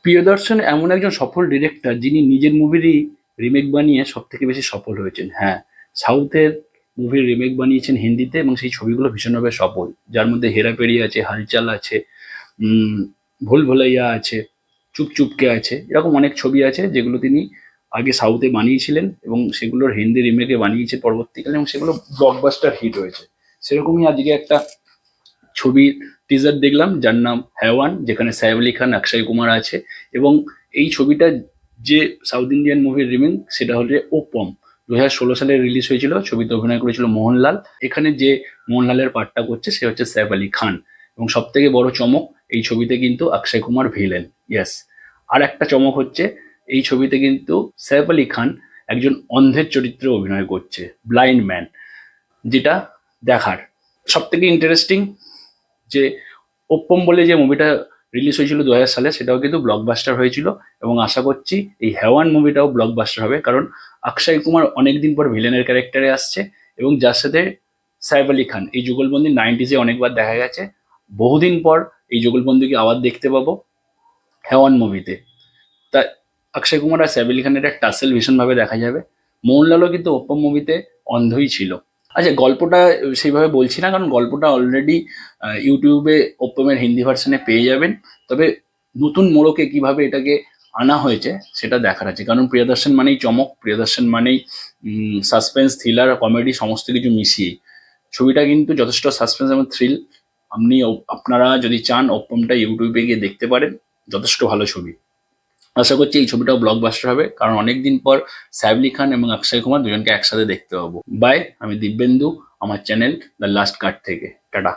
প্রিয়দর্শন এমন একজন সফল ডিরেক্টর যিনি নিজের মুভিরই রিমেক বানিয়ে সব থেকে বেশি সফল হয়েছেন। হ্যাঁ, সাউথের মুভির রিমেক বানিয়েছেন হিন্দিতে এবং সেই ছবিগুলো ভীষণভাবে সফল, যার মধ্যে হেরাফেরি আছে, হালচাল আছে, উম, ভুল ভুলাইয়া আছে, চুপ চুপকে আছে, এরকম অনেক ছবি আছে যেগুলো তিনি আগে সাউথে বানিয়েছিলেন এবং সেগুলোর হিন্দি রিমেকে বানিয়েছে পরবর্তীকালে এবং সেগুলো ব্লকবাস্টার হিট হয়েছে। সেরকমই আজকে একটা ছবির টিজার দেখলাম যার নাম হ্যাওয়ান, যেখানে সাইফ আলি খান, অক্ষয় কুমার আছে এবং এই ছবিটা যে সাউথ ইন্ডিয়ান মুভির রিমেক সেটা হচ্ছে ওপম। 2016 সালে রিলিজ হয়েছিল। ছবিতে অভিনয় করেছিল মোহনলাল। এখানে যে মোহনলালের পার্টটা করছে সে হচ্ছে সাইফ আলি খান এবং সব থেকে বড় চমক, এই ছবিতে কিন্তু অক্ষয় কুমার ভিলেন। ইয়েস। আর একটা চমক হচ্ছে এই ছবিতে কিন্তু সাইফ আলি খান একজন অন্ধের চরিত্রে অভিনয় করছে, ব্লাইন্ড ম্যান, যেটা দেখার সব থেকে ইন্টারেস্টিং যে ওপ্পম বলে যে মুভিটা রিলিজ হয়েছিল 2000 সালে, সেটাও কিন্তু ব্লকবাস্টার হয়েছিল এবং আশা করছি এই হেওয়ান মুভিটাও ব্লকবাস্টার হবে, কারণ অক্ষয় কুমার অনেকদিন পর ভিলেনের ক্যারেক্টারে আসছে এবং যার সাথে সাইফ আলি খান। এই যুগলবন্দি 90s অনেকবার দেখা গেছে, বহুদিন পর এই যুগলবন্দিকে আবার দেখতে পাবো হেওয়ান মুভিতে। তা অক্ষয় কুমার আর সাইফ আলি খানের একটা টাসেল ভীষণভাবে দেখা যাবে। মোহনলালও কিন্তু ওপ্পম মুভিতে অন্ধই ছিল। আচ্ছা, গল্পটা সেইভাবে বলছি না, কারণ গল্পটা অলরেডি ইউটিউবে ওপ্পমের হিন্দি ভার্সনে পেয়ে যাবেন। তবে নতুন মোড়কে কিভাবে এটাকে আনা হয়েছে সেটা দেখার আছে, কারণ প্রিয়দর্শন মানেই চমক, প্রিয়দর্শন মানেই সাসপেন্স, থ্রিলার, কমেডি সমস্ত কিছু মিশিয়ে ছবিটা কিন্তু যথেষ্ট সাসপেন্স এবং থ্রিল। আপনারা যদি চান ওপ্পমটা ইউটিউবে গিয়ে দেখতে পারেন, যথেষ্ট ভালো ছবি। আশা করছি এই ছবিটাও ব্লকবাস্টার হবে, কারণ অনেকদিন পর সাইফ আলি খান এবং অক্ষয় কুমার দুজনকে একসাথে দেখতে পাবো। বাই, আমি দিব্যেন্দু, আমার চ্যানেল দ্য লাস্ট কাট থেকে। টাটা।